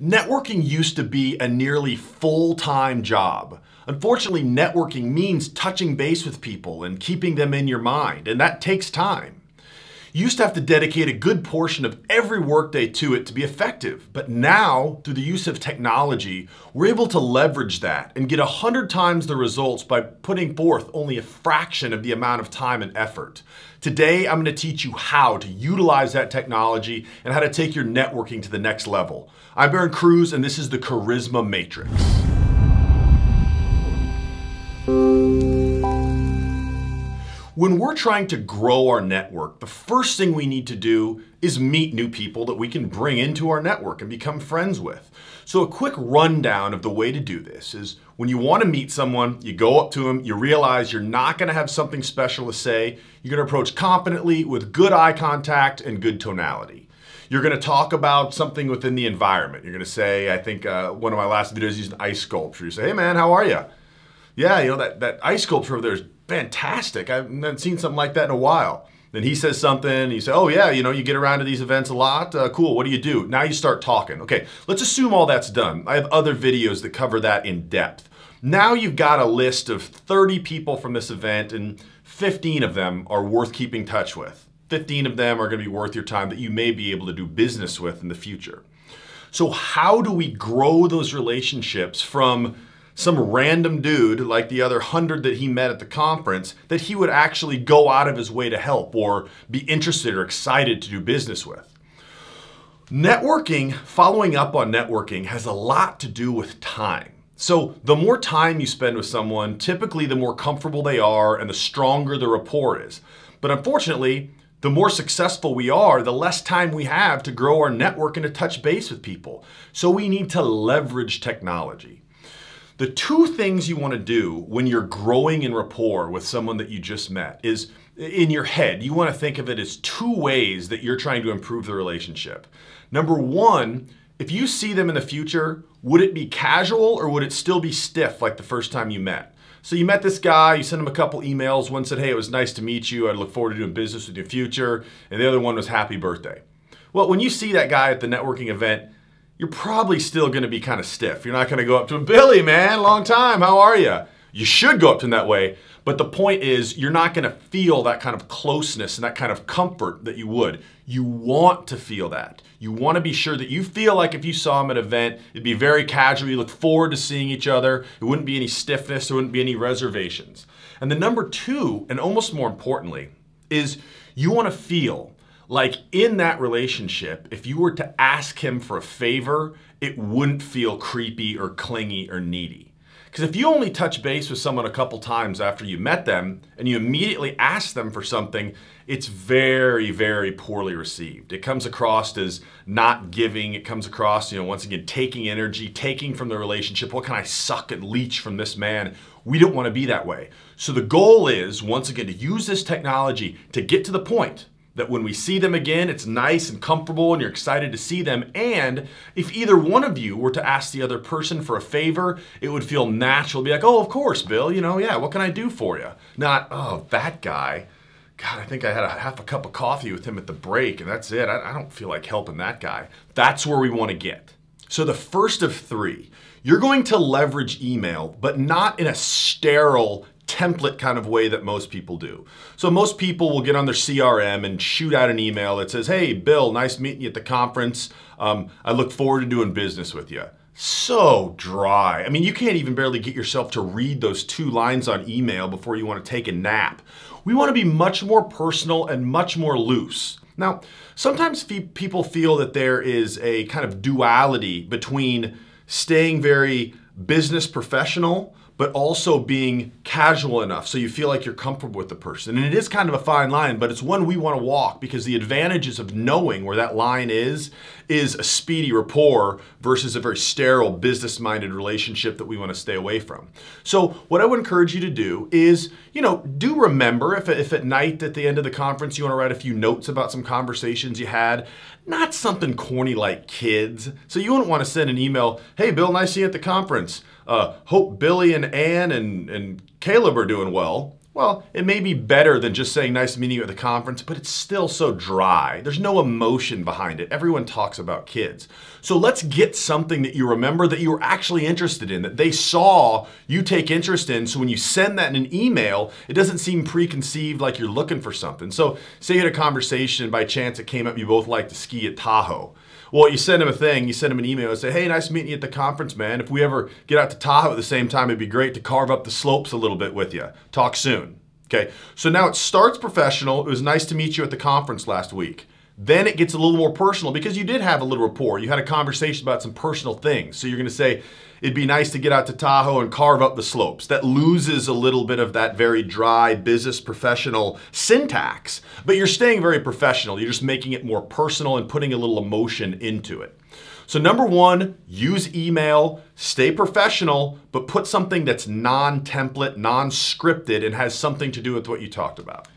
Networking used to be a nearly full-time job. Unfortunately, networking means touching base with people and keeping them in your mind, and that takes time. You used to have to dedicate a good portion of every workday to it to be effective, but now, through the use of technology, we're able to leverage that and get 100 times the results by putting forth only a fraction of the amount of time and effort. Today, I'm going to teach you how to utilize that technology and how to take your networking to the next level. I'm Barron Cruz, and this is the Charisma Matrix. When we're trying to grow our network, the first thing we need to do is meet new people that we can bring into our network and become friends with. So a quick rundown of the way to do this is when you want to meet someone, you go up to them, you realize you're not going to have something special to say. You're going to approach confidently with good eye contact and good tonality. You're going to talk about something within the environment. You're going to say, I think one of my last videos used an ice sculpture. You say, hey man, how are you? Yeah, you know, that ice sculpture over there is fantastic. I haven't seen something like that in a while. Then he says something, and you say, oh yeah, you know, you get around to these events a lot. Cool, what do you do? Now you start talking. Okay, let's assume all that's done. I have other videos that cover that in depth. Now you've got a list of 30 people from this event, and 15 of them are worth keeping touch with. 15 of them are going to be worth your time that you may be able to do business with in the future. So how do we grow those relationships from some random dude like the other 100 that he met at the conference that he would actually go out of his way to help or be interested or excited to do business with? Networking, following up on networking, has a lot to do with time. So the more time you spend with someone, typically the more comfortable they are and the stronger the rapport is. But unfortunately, the more successful we are, the less time we have to grow our network and to touch base with people. So we need to leverage technology. The two things you want to do when you're growing in rapport with someone that you just met is, in your head, you want to think of it as two ways that you're trying to improve the relationship. Number one, if you see them in the future, would it be casual or would it still be stiff like the first time you met? So you met this guy, you sent him a couple emails. One said, hey, it was nice to meet you. I look forward to doing business with you in the future. And the other one was happy birthday. Well, when you see that guy at the networking event, you're probably still going to be kind of stiff. You're not going to go up to him, Billy, man, long time, how are you? You should go up to him that way, but the point is you're not going to feel that kind of closeness and that kind of comfort that you would. You want to feel that. You want to be sure that you feel like if you saw him at an event, it'd be very casual, you look forward to seeing each other, there wouldn't be any stiffness, there wouldn't be any reservations. And the number two, and almost more importantly, is you want to feel like in that relationship, if you were to ask him for a favor, it wouldn't feel creepy or clingy or needy. Because if you only touch base with someone a couple times after you met them and you immediately ask them for something, it's very, very poorly received. It comes across as not giving. It comes across, once again, taking energy, taking from the relationship. What can I suck and leech from this man? We don't want to be that way. So the goal is, once again, to use this technology to get to the point that when we see them again, it's nice and comfortable and you're excited to see them. And if either one of you were to ask the other person for a favor, it would feel natural to be like, oh, of course, Bill, yeah, what can I do for you? Not, oh, that guy. God, I think I had half a cup of coffee with him at the break and that's it. I don't feel like helping that guy. That's where we want to get. So the first of three, you're going to leverage email, but not in a sterile template kind of way that most people do. So most people will get on their CRM and shoot out an email that says, hey, Bill, nice meeting you at the conference. I look forward to doing business with you. So dry. I mean, you can't even barely get yourself to read those 2 lines on email before you want to take a nap. We want to be much more personal and much more loose. Now, sometimes people feel that there is a kind of duality between staying very business professional but also being casual enough so you feel like you're comfortable with the person. And it is kind of a fine line, but it's one we want to walk because the advantages of knowing where that line is a speedy rapport versus a very sterile business-minded relationship that we want to stay away from. So what I would encourage you to do is, do remember if at night at the end of the conference you want to write a few notes about some conversations you had, not something corny like kids. So you wouldn't want to send an email, hey Bill, nice seeing you at the conference. Hope Billy and Ann and Caleb are doing well. Well, it may be better than just saying nice meeting you at the conference, but it's still so dry. There's no emotion behind it. Everyone talks about kids. So let's get something that you remember that you were actually interested in, that they saw you take interest in. So when you send that in an email, it doesn't seem preconceived like you're looking for something. So say you had a conversation, by chance it came up you both like to ski at Tahoe. Well, you send him a thing, you send him an email and say, hey, nice meeting you at the conference, man. If we ever get out to Tahoe at the same time, it'd be great to carve up the slopes a little bit with you. Talk soon. Okay, so now it starts professional. It was nice to meet you at the conference last week. Then it gets a little more personal because you did have a little rapport. You had a conversation about some personal things. So you're gonna say, it'd be nice to get out to Tahoe and carve up the slopes. That loses a little bit of that very dry business professional syntax, but you're staying very professional. You're just making it more personal and putting a little emotion into it. So number one, use email, stay professional, but put something that's non-template, non-scripted, and has something to do with what you talked about.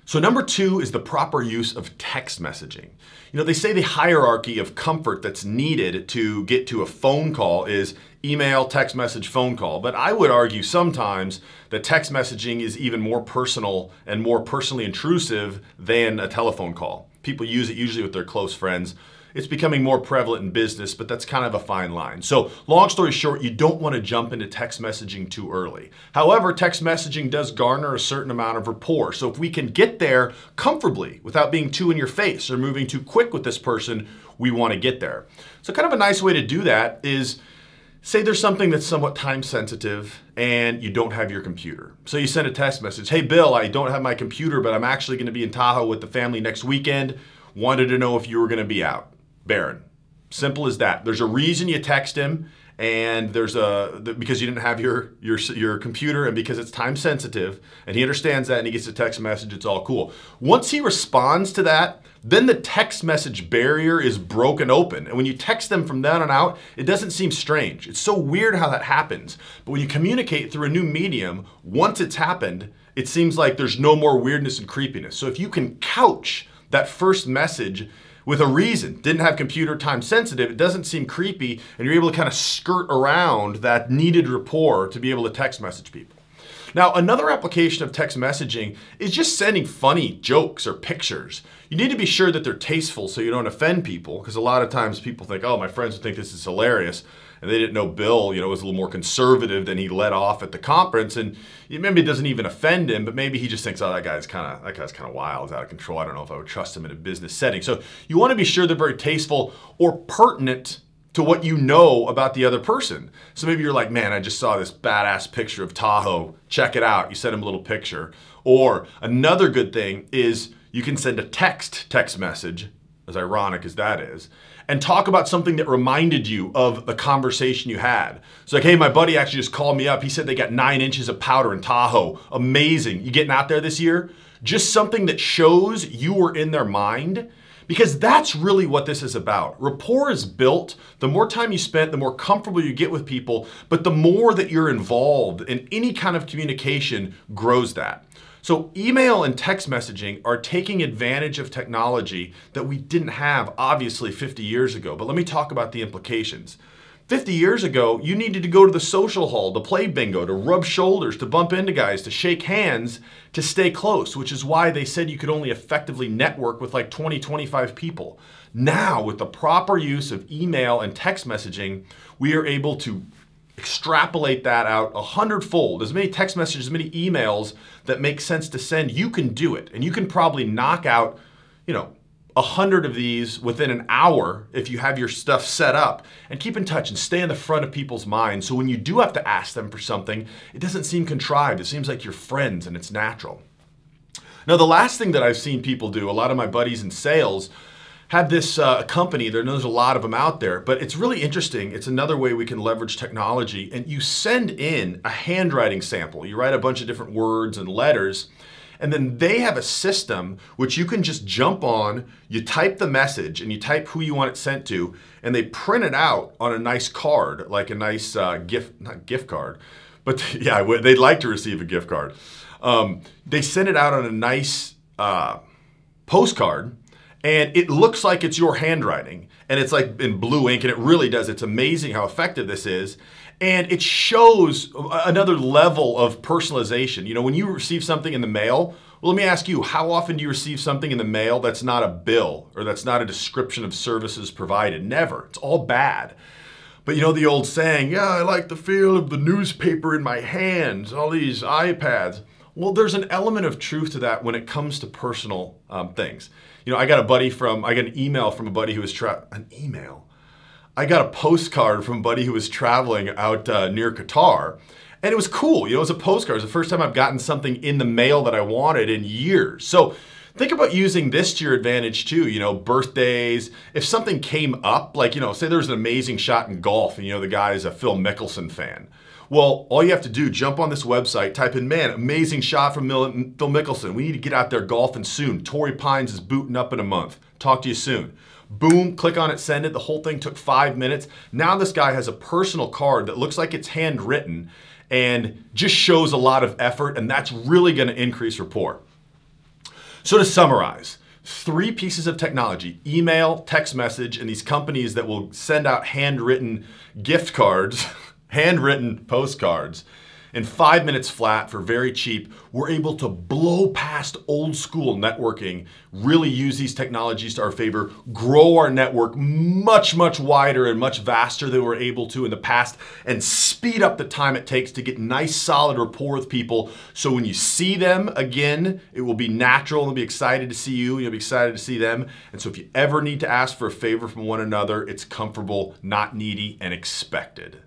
So number two is the proper use of text messaging. You know, they say the hierarchy of comfort that's needed to get to a phone call is email, text message, phone call. But I would argue sometimes that text messaging is even more personal and more personally intrusive than a telephone call. People use it usually with their close friends. It's becoming more prevalent in business, but that's kind of a fine line. So long story short, you don't want to jump into text messaging too early. However, text messaging does garner a certain amount of rapport. So if we can get there comfortably without being too in your face or moving too quick with this person, we want to get there. So kind of a nice way to do that is, say there's something that's somewhat time sensitive and you don't have your computer. So you send a text message, hey Bill, I don't have my computer, but I'm actually going to be in Tahoe with the family next weekend. Wanted to know if you were going to be out. Barron. Simple as that. There's a reason you text him, and because you didn't have your computer and because it's time sensitive, and he understands that and he gets a text message, it's all cool. Once he responds to that, then the text message barrier is broken open. And when you text them from then on out, it doesn't seem strange. It's so weird how that happens. But when you communicate through a new medium, once it's happened, it seems like there's no more weirdness and creepiness. So if you can couch that first message with a reason, didn't have computer, time sensitive, it doesn't seem creepy, and you're able to kind of skirt around that needed rapport to be able to text message people. Now, another application of text messaging is just sending funny jokes or pictures. You need to be sure that they're tasteful so you don't offend people, because a lot of times people think, oh, my friends would think this is hilarious, and they didn't know Bill, was a little more conservative than he let off at the conference, and maybe it doesn't even offend him, but maybe he just thinks, oh, that guy's kind of wild, out of control. I don't know if I would trust him in a business setting. So you want to be sure they're very tasteful or pertinent to what you know about the other person. So maybe you're like, man, I just saw this badass picture of Tahoe. Check it out. You send him a little picture. Or another good thing is you can send a text message, as ironic as that is, and talk about something that reminded you of the conversation you had. It's like, hey, my buddy actually just called me up. He said they got 9 inches of powder in Tahoe. Amazing. You getting out there this year? Just something that shows you were in their mind, because that's really what this is about. Rapport is built. The more time you spend, the more comfortable you get with people, but the more that you're involved in any kind of communication grows that. So email and text messaging are taking advantage of technology that we didn't have, obviously, 50 years ago. But let me talk about the implications. 50 years ago, you needed to go to the social hall, to play bingo, to rub shoulders, to bump into guys, to shake hands, to stay close, which is why they said you could only effectively network with like 20, 25 people. Now, with the proper use of email and text messaging, we are able to extrapolate that out 100-fold. As many text messages, as many emails that make sense to send, you can do it. And you can probably knock out, 100 of these within an hour if you have your stuff set up. And keep in touch and stay in the front of people's minds. So when you do have to ask them for something, it doesn't seem contrived. It seems like you're friends and it's natural. Now, the last thing that I've seen people do, a lot of my buddies in sales have this company, there's a lot of them out there, but it's really interesting. It's another way we can leverage technology, and you send in a handwriting sample. You write a bunch of different words and letters, and then they have a system which you can just jump on, you type the message, and you type who you want it sent to, and they print it out on a nice card, like a nice not gift card, but yeah, they'd like to receive a gift card. They send it out on a nice postcard, and it looks like it's your handwriting, and it's like in blue ink, and it really does. It's amazing how effective this is. And it shows another level of personalization. You know, when you receive something in the mail, well, let me ask you, how often do you receive something in the mail that's not a bill or that's not a description of services provided? Never. It's all bad. But you know the old saying, yeah, I like the feel of the newspaper in my hands, all these iPads. Well, there's an element of truth to that when it comes to personal things. You know, I got an email from a buddy who was I got a postcard from a buddy who was traveling out near Qatar. And it was cool. You know, it was a postcard. It was the first time I've gotten something in the mail that I wanted in years. So think about using this to your advantage too. You know, birthdays. If something came up, like, you know, say there's an amazing shot in golf and, you know, the guy is a Phil Mickelson fan. Well, all you have to do, jump on this website, type in, man, amazing shot from Phil Mickelson. We need to get out there golfing soon. Torrey Pines is booting up in a month. Talk to you soon. Boom, click on it, send it. The whole thing took 5 minutes. Now this guy has a personal card that looks like it's handwritten and just shows a lot of effort, and that's really going to increase rapport. So to summarize, 3 pieces of technology: email, text message, and these companies that will send out handwritten gift cards, handwritten postcards. In 5 minutes flat for very cheap, we're able to blow past old school networking, really use these technologies to our favor, grow our network much, much wider and much vaster than we're able to in the past, and speed up the time it takes to get nice, solid rapport with people. So when you see them again, it will be natural, and they'll be excited to see you, and you'll be excited to see them. And so if you ever need to ask for a favor from one another, it's comfortable, not needy, and expected.